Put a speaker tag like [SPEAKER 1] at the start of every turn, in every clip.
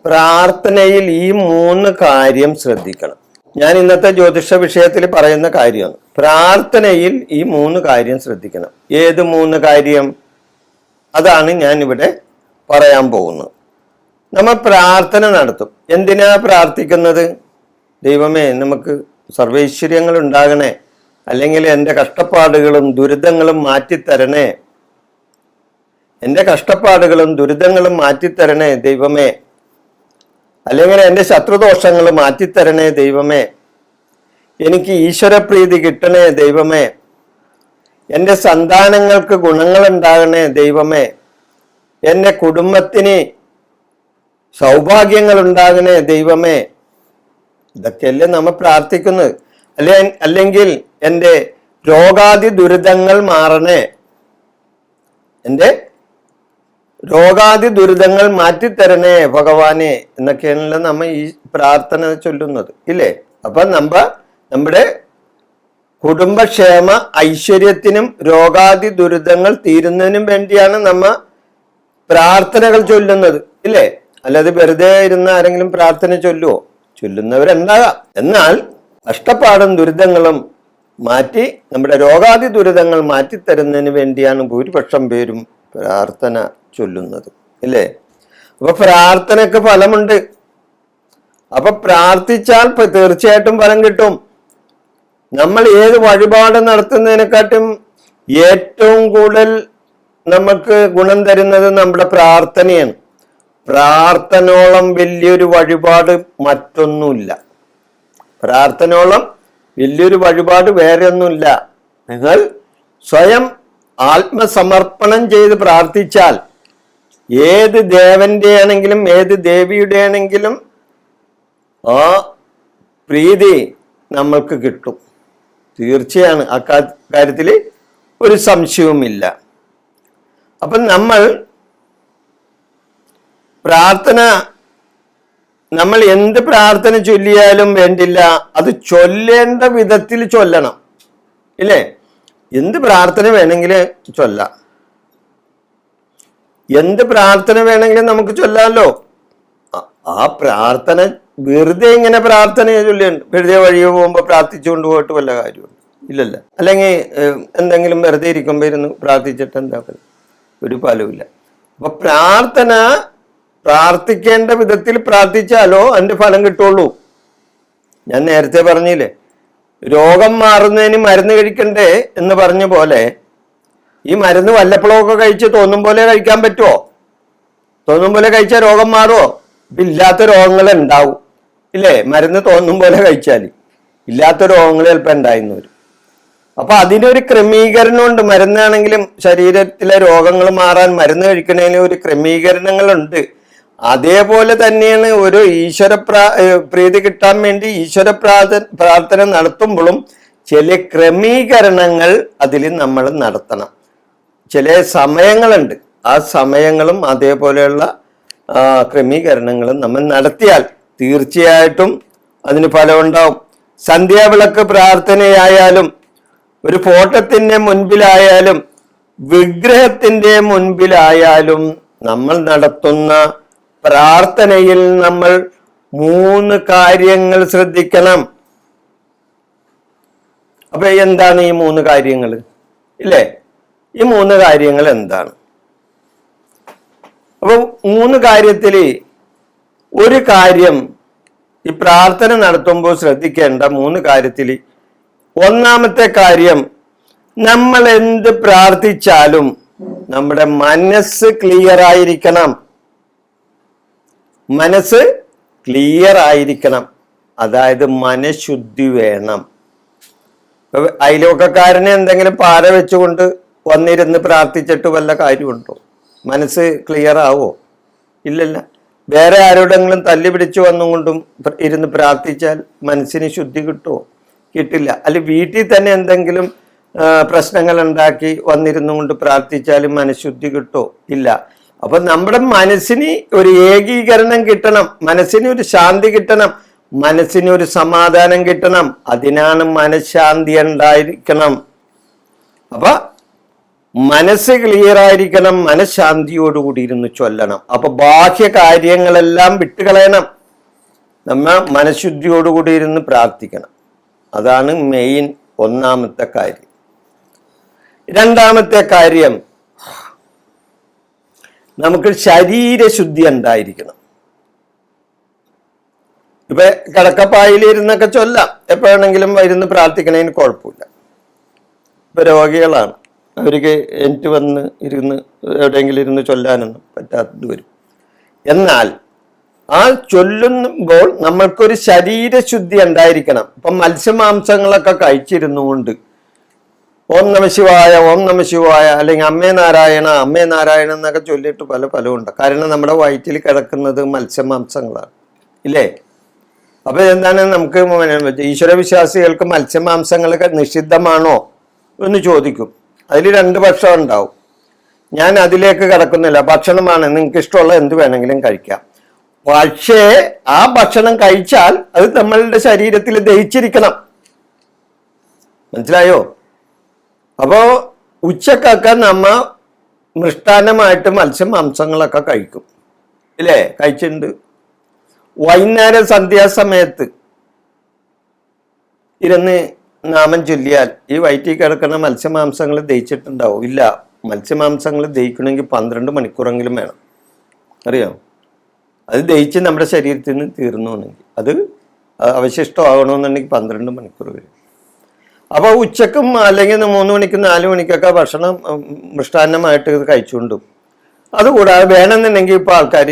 [SPEAKER 1] പ്രാർത്ഥനയിൽ ഈ 3 കാര്യം ശ്രദ്ധിക്കണം. ഞാൻ ഇന്നത്തെ ജ്യോതിഷ വിഷയത്തിൽ പറയുന്ന കാര്യമാണ്. പ്രാർത്ഥനയിൽ ഈ 3 കാര്യം ശ്രദ്ധിക്കണം. ഏത് 3 കാര്യം? അതാണ് ഞാൻ ഇവിടെ പറയാൻ പോകുന്നത്. നമ്മൾ പ്രാർത്ഥന നടത്തും. എന്തിനാ പ്രാർത്ഥിക്കുന്നത്? ദൈവമേ, നമുക്ക് സർവൈശ്വര്യങ്ങൾ ഉണ്ടാകണേ, അല്ലെങ്കിൽ എൻ്റെ കഷ്ടപ്പാടുകളും ദുരിതങ്ങളും മാറ്റിത്തരണേ, എൻ്റെ കഷ്ടപ്പാടുകളും ദുരിതങ്ങളും മാറ്റിത്തരണേ ദൈവമേ, അല്ലെങ്കിൽ എൻ്റെ ശത്രുദോഷങ്ങൾ മാറ്റിത്തരണേ ദൈവമേ, എനിക്ക് ഈശ്വരപ്രീതി കിട്ടണേ ദൈവമേ, എൻ്റെ സന്താനങ്ങൾക്ക് ഗുണങ്ങളുണ്ടാകണേ ദൈവമേ, എൻ്റെ കുടുംബത്തിന് സൗഭാഗ്യങ്ങൾ ഉണ്ടാകണേ ദൈവമേ. ഇതൊക്കെയല്ലേ നമ്മൾ പ്രാർത്ഥിക്കുന്നത്. അല്ലെങ്കിൽ എൻ്റെ രോഗാദി ദുരിതങ്ങൾ മാറണേ, എൻ്റെ രോഗാദി ദുരിതങ്ങൾ മാറ്റിത്തരണേ ഭഗവാനെ എന്നൊക്കെയാണല്ലോ നമ്മൾ ഈ പ്രാർത്ഥന ചൊല്ലുന്നത്, ഇല്ലേ? അപ്പൊ നമ്മുടെ കുടുംബക്ഷേമ ഐശ്വര്യത്തിനും രോഗാദി ദുരിതങ്ങൾ തീരുന്നതിനും വേണ്ടിയാണ് നമ്മ പ്രാർത്ഥനകൾ ചൊല്ലുന്നത്, ഇല്ലേ? അല്ലാതെ വെറുതെ ഇരുന്ന് ആരെങ്കിലും പ്രാർത്ഥന ചൊല്ലുവോ? ചൊല്ലുന്നവരുണ്ടാകാം. എന്നാൽ കഷ്ടപ്പാടും ദുരിതങ്ങളും മാറ്റി നമ്മുടെ രോഗാദി ദുരിതങ്ങൾ മാറ്റിത്തരുന്നതിന് വേണ്ടിയാണ് ഭൂരിപക്ഷം പേരും പ്രാർത്ഥന ചൊല്ലുന്നത്, ഇല്ലേ? അപ്പൊ പ്രാർത്ഥനക്ക് ഫലമുണ്ട്. അപ്പൊ പ്രാർത്ഥിച്ചാൽ തീർച്ചയായിട്ടും ഫലം കിട്ടും. നമ്മൾ ഏത് വഴിപാട് നടത്തുന്നതിനെക്കാട്ടും ഏറ്റവും കൂടുതൽ നമുക്ക് ഗുണം തരുന്നത് നമ്മുടെ പ്രാർത്ഥനയാണ്. പ്രാർത്ഥനയോളം വലിയൊരു വഴിപാട് മറ്റൊന്നുമില്ല. പ്രാർത്ഥനയോളം വലിയൊരു വഴിപാട് വേറെ ഒന്നുമില്ല. നിങ്ങൾ സ്വയം ആത്മസമർപ്പണം ചെയ്ത് പ്രാർത്ഥിച്ചാൽ ഏത് ദേവന്റെ ആണെങ്കിലും ഏത് ദേവിയുടെ ആണെങ്കിലും ആ പ്രീതി നമ്മൾക്ക് കിട്ടും. തീർച്ചയാണ്, ആ കാര്യത്തിൽ ഒരു സംശയവുമില്ല. അപ്പം നമ്മൾ എന്ത് പ്രാർത്ഥന ചൊല്ലിയാലും വേണ്ടില്ല, അത് ചൊല്ലേണ്ട വിധത്തിൽ ചൊല്ലണം, ഇല്ലേ? എന്ത് പ്രാർത്ഥന വേണമെങ്കിലും ചൊല്ലാം, എന്ത് പ്രാർത്ഥന വേണമെങ്കിലും നമുക്ക് ചൊല്ലാമല്ലോ. ആ പ്രാർത്ഥന വെറുതെ ഇങ്ങനെ പ്രാർത്ഥന ചൊല്ലുണ്ട്, വെറുതെ വഴിയോ പോകുമ്പോൾ പ്രാർത്ഥിച്ചുകൊണ്ട് പോയിട്ട് വല്ല കാര്യമുണ്ട്? ഇല്ലല്ല. അല്ലെങ്കിൽ എന്തെങ്കിലും വെറുതെ ഇരിക്കുമ്പോൾ ഇരുന്ന് പ്രാർത്ഥിച്ചിട്ട് എന്താ ഒരു ഫലവുമില്ല. അപ്പൊ പ്രാർത്ഥിക്കേണ്ട വിധത്തിൽ പ്രാർത്ഥിച്ചാലോ അതിന്റെ ഫലം കിട്ടുള്ളൂ. ഞാൻ നേരത്തെ പറഞ്ഞില്ലേ, രോഗം മാറുന്നതിന് മരുന്ന് കഴിക്കണ്ടേ എന്ന് പറഞ്ഞ പോലെ ഈ മരുന്ന് വല്ലപ്പോഴൊക്കെ കഴിച്ച് തോന്നും പോലെ കഴിക്കാൻ പറ്റുമോ? തോന്നും പോലെ കഴിച്ചാൽ രോഗം മാറുമോ? ഇല്ലാത്ത രോഗങ്ങൾ ഉണ്ടാവും, ഇല്ലേ? മരുന്ന് തോന്നും പോലെ കഴിച്ചാൽ ഇല്ലാത്ത രോഗങ്ങൾ ചിലപ്പോൾ ഉണ്ടായിരുന്നു വരും. അപ്പൊ അതിനൊരു ക്രമീകരണമുണ്ട്. മരുന്നാണെങ്കിലും ശരീരത്തിലെ രോഗങ്ങൾ മാറാൻ മരുന്ന് കഴിക്കുന്നതിന് ഒരു ക്രമീകരണങ്ങളുണ്ട്. അതേപോലെ തന്നെയാണ് ഒരു പ്രീതി കിട്ടാൻ വേണ്ടി ഈശ്വര പ്രാർത്ഥന നടത്തുമ്പോഴും ചില ക്രമീകരണങ്ങൾ അതിൽ നമ്മൾ നടത്തണം. ചില സമയങ്ങളുണ്ട്, ആ സമയങ്ങളും അതേപോലെയുള്ള ക്രമീകരണങ്ങളും നമ്മൾ നടത്തിയാൽ തീർച്ചയായിട്ടും അതിന് ഫലമുണ്ടാവും. സന്ധ്യാവിളക്ക് പ്രാർത്ഥനയായാലും ഒരു ഫോട്ടോത്തിന്റെ മുൻപിലായാലും വിഗ്രഹത്തിന്റെ മുൻപിലായാലും നമ്മൾ നടത്തുന്ന പ്രാർത്ഥനയിൽ നമ്മൾ 3 കാര്യങ്ങൾ ശ്രദ്ധിക്കണം. അപ്പൊ എന്താണ് ഈ 3 കാര്യങ്ങൾ, ഇല്ലേ? ഈ 3 കാര്യങ്ങൾ എന്താണ്? അപ്പൊ 3 കാര്യത്തിൽ ഒരു കാര്യം ഈ പ്രാർത്ഥന നടത്തുമ്പോൾ ശ്രദ്ധിക്കേണ്ട 3 കാര്യത്തിൽ ഒന്നാമത്തെ കാര്യം, നമ്മൾ എന്ത് പ്രാർത്ഥിച്ചാലും നമ്മുടെ മനസ്സ് ക്ലിയർ ആയിരിക്കണം. മനസ്സ് ക്ലിയർ ആയിരിക്കണം, അതായത് മനഃശുദ്ധി വേണം. അയൽവക്കക്കാരനെ എന്തെങ്കിലും പാര വെച്ചുകൊണ്ട് വന്നിരുന്ന് പ്രാർത്ഥിച്ചിട്ട് വല്ല കാര്യമുണ്ടോ? മനസ്സ് ക്ലിയർ ആവോ? ഇല്ലല്ല. വേറെ ആരോടെങ്കിലും തല്ലി പിടിച്ചു വന്നുകൊണ്ടും ഇരുന്ന് പ്രാർത്ഥിച്ചാൽ മനസ്സിന് ശുദ്ധി കിട്ടുമോ? കിട്ടില്ല. അല്ലെ വീട്ടിൽ തന്നെ എന്തെങ്കിലും പ്രശ്നങ്ങൾ ഉണ്ടാക്കി വന്നിരുന്നു കൊണ്ട് പ്രാർത്ഥിച്ചാലും മനഃശുദ്ധി കിട്ടുമോ? ഇല്ല. അപ്പൊ നമ്മുടെ മനസ്സിന് ഒരു ഏകീകരണം കിട്ടണം, മനസ്സിന് ഒരു ശാന്തി കിട്ടണം, മനസ്സിന് ഒരു സമാധാനം കിട്ടണം. അതിനാണ് മനഃശാന്തി ഉണ്ടായിരിക്കണം. അപ്പൊ മനസ്സ് ക്ലിയർ ആയിരിക്കണം, മനഃശാന്തിയോടുകൂടി ഇരുന്ന് ചൊല്ലണം. അപ്പൊ ബാഹ്യ കാര്യങ്ങളെല്ലാം വിട്ടുകളയണം, നമ്മ മനഃശുദ്ധിയോടുകൂടി ഇരുന്ന് പ്രാർത്ഥിക്കണം. അതാണ് മെയിൻ ഒന്നാമത്തെ കാര്യം. രണ്ടാമത്തെ കാര്യം, നമുക്ക് ശരീരശുദ്ധി ഉണ്ടായിരിക്കണം. ഇപ്പൊ കിടക്കപ്പായിലിരുന്നൊക്കെ ചൊല്ലാം, എപ്പോഴാണെങ്കിലും ഇരുന്ന് പ്രാർത്ഥിക്കണതിന് കുഴപ്പമില്ല. ഇപ്പൊ രോഗികളാണ്, അവർക്ക് എനിക്ക് വന്ന് ഇരുന്ന് എവിടെയെങ്കിലും ഇരുന്ന് ചൊല്ലാനൊന്നും പറ്റാത്തത് വരും. എന്നാൽ ആ ചൊല്ലുമ്പോൾ നമ്മൾക്കൊരു ശരീരശുദ്ധി ഉണ്ടായിരിക്കണം. ഇപ്പൊ മത്സ്യമാംസങ്ങളൊക്കെ കഴിച്ചിരുന്നുകൊണ്ട് ഓം നമ ശിവായ, ഓം നമ ശിവായ, അല്ലെങ്കിൽ അമ്മേ നാരായണ, അമ്മേ നാരായണ എന്നൊക്കെ ചൊല്ലിയിട്ട് പലതുണ്ട്. കാരണം നമ്മുടെ വയറ്റിൽ കിടക്കുന്നത് മത്സ്യമാംസങ്ങളാണ്, ഇല്ലേ? അപ്പൊ എന്താണ്, നമുക്ക് ഈശ്വരവിശ്വാസികൾക്ക് മത്സ്യമാംസങ്ങളൊക്കെ നിഷിദ്ധമാണോ എന്ന് ചോദിക്കും. അതിൽ രണ്ട് പക്ഷം ഉണ്ടാവും. ഞാൻ അതിലേക്ക് കിടക്കുന്നില്ല, ഭക്ഷണമാണ്, നിങ്ങൾക്ക് ഇഷ്ടമുള്ള എന്ത് വേണമെങ്കിലും കഴിക്കാം. പക്ഷേ ആ ഭക്ഷണം കഴിച്ചാൽ അത് നമ്മളുടെ ശരീരത്തിൽ ദഹിച്ചിരിക്കണം. മനസ്സിലായോ? അപ്പോ ഉച്ചക്കൊക്കെ നമ്മ മൃഷ്ടാന്നമായിട്ട് മത്സ്യമാംസങ്ങളൊക്കെ കഴിക്കും, ഇല്ലേ? കഴിച്ചിട്ടുണ്ട്. വൈകുന്നേരം സന്ധ്യാസമയത്ത് ഇരുന്ന് നാമം ചൊല്ലിയാൽ ഈ വയറ്റിൽ കിടക്കുന്ന മത്സ്യമാംസങ്ങൾ ദഹിച്ചിട്ടുണ്ടാവും? ഇല്ല. മത്സ്യമാംസങ്ങൾ ദഹിക്കണമെങ്കിൽ 12 മണിക്കൂറെങ്കിലും വേണം, അറിയാം? അത് ദഹിച്ച് നമ്മുടെ ശരീരത്തിൽ നിന്ന് തീർന്നുവെങ്കിൽ, അത് അവശിഷ്ടമാകണമെന്നുണ്ടെങ്കിൽ 12 മണിക്കൂർ വരും. അപ്പോൾ ഉച്ചക്കും അല്ലെങ്കിൽ 3 മണിക്കും 4 മണിക്കൊക്കെ ഭക്ഷണം മൃഷ്ടാന്നമായിട്ട് ഇത് കഴിച്ചുകൊണ്ടും, അതുകൂടാതെ വേണമെന്നുണ്ടെങ്കിൽ ഇപ്പോൾ ആൾക്കാർ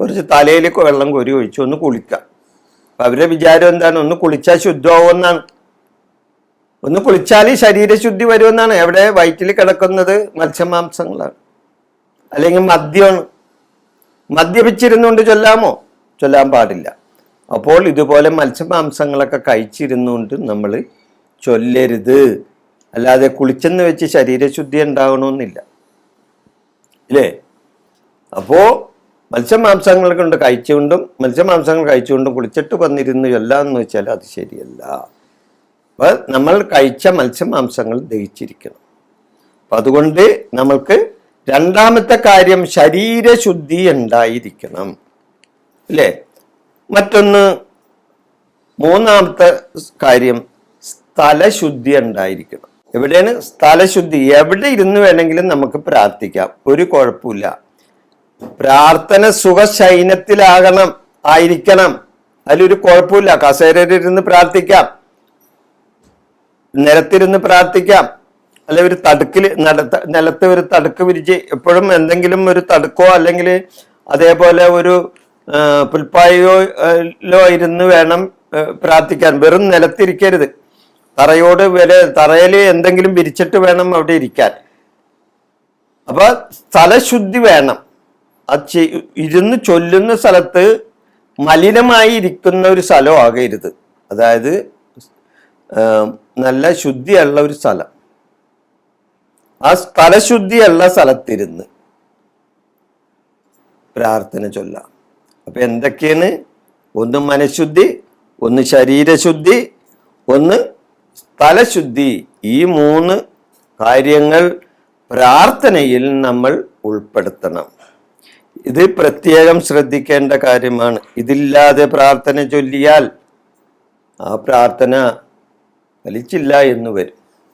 [SPEAKER 1] കുറച്ച് തലയിൽ വെള്ളം കോരി ഒഴിച്ചു ഒന്ന് കുളിക്കാം. അപ്പം അവരുടെ വിചാരം എന്താണ്? ഒന്ന് കുളിച്ചാൽ ശുദ്ധമാവുമെന്നാണ്. ഒന്ന് കുളിച്ചാൽ ശരീരശുദ്ധി വരുമെന്നാണ്. എവിടെ? വയറ്റിൽ കിടക്കുന്നത് മത്സ്യമാംസങ്ങളാണ്, അല്ലെങ്കിൽ മദ്യമാണ്. മദ്യപിച്ചിരുന്നുകൊണ്ട് ചൊല്ലാമോ? ചൊല്ലാൻ പാടില്ല. അപ്പോൾ ഇതുപോലെ മത്സ്യമാംസങ്ങളൊക്കെ കഴിച്ചിരുന്നുകൊണ്ട് നമ്മൾ ചൊല്ലരുത്. അല്ലാതെ കുളിച്ചെന്ന് വെച്ച് ശരീരശുദ്ധി ഉണ്ടാകണമെന്നില്ല, ഇല്ലേ? അപ്പോൾ മത്സ്യമാംസങ്ങൾ കൊണ്ട് മത്സ്യമാംസങ്ങൾ കഴിച്ചുകൊണ്ടും കുളിച്ചിട്ട് വന്നിരുന്ന് ചൊല്ലാന്ന് വെച്ചാൽ അത് ശരിയല്ല. അപ്പോൾ നമ്മൾ കഴിച്ച മത്സ്യമാംസങ്ങൾ ദഹിച്ചിരിക്കണം. അപ്പം അതുകൊണ്ട് നമ്മൾക്ക് രണ്ടാമത്തെ കാര്യം ശരീരശുദ്ധി ഉണ്ടായിരിക്കണം, അല്ലേ? മറ്റൊന്ന്, മൂന്നാമത്തെ കാര്യം സ്ഥലശുദ്ധി ഉണ്ടായിരിക്കണം. എവിടെയാണ് സ്ഥലശുദ്ധി? എവിടെ ഇരുന്ന് വേണമെങ്കിലും നമുക്ക് പ്രാർത്ഥിക്കാം, ഒരു കുഴപ്പമില്ല. പ്രാർത്ഥന ആയിരിക്കണം, അതിലൊരു കുഴപ്പമില്ല. കസേരയിലിരുന്ന് പ്രാർത്ഥിക്കാം, നിലത്തിരുന്ന് പ്രാർത്ഥിക്കാം, അല്ലെ ഒരു തടുക്കിൽ നിലത്ത് ഒരു തടുക്ക് വിരിച്ച് എപ്പോഴും എന്തെങ്കിലും ഒരു തടുക്കോ അല്ലെങ്കിൽ അതേപോലെ ഒരു പുൽപ്പായോ ഇരുന്ന് വേണം പ്രാർത്ഥിക്കാൻ. വെറും നിലത്തിരിക്കരുത്, തറയിൽ എന്തെങ്കിലും വിരിച്ചിട്ട് വേണം അവിടെ ഇരിക്കാൻ. അപ്പൊ സ്ഥലശുദ്ധി വേണം. ഇരുന്ന് ചൊല്ലുന്ന സ്ഥലത്ത് മലിനമായി ഇരിക്കുന്ന ഒരു സ്ഥലം ആകരുത്. അതായത് നല്ല ശുദ്ധിയുള്ള ഒരു സ്ഥലം, ആ സ്ഥലശുദ്ധിയുള്ള സ്ഥലത്തിരുന്ന് പ്രാർത്ഥന ചൊല്ലാം. അപ്പൊ എന്തൊക്കെയാണ്? ഒന്ന് മനഃശുദ്ധി, ഒന്ന് ശരീരശുദ്ധി, ഒന്ന് സ്ഥലശുദ്ധി. ഈ 3 കാര്യങ്ങൾ പ്രാർത്ഥനയിൽ നമ്മൾ ഉൾപ്പെടുത്തണം. ഇത് പ്രത്യേകം ശ്രദ്ധിക്കേണ്ട കാര്യമാണ്. ഇതില്ലാതെ പ്രാർത്ഥന ചൊല്ലിയാൽ ആ പ്രാർത്ഥന ഫലിച്ചില്ല എന്ന് വരും.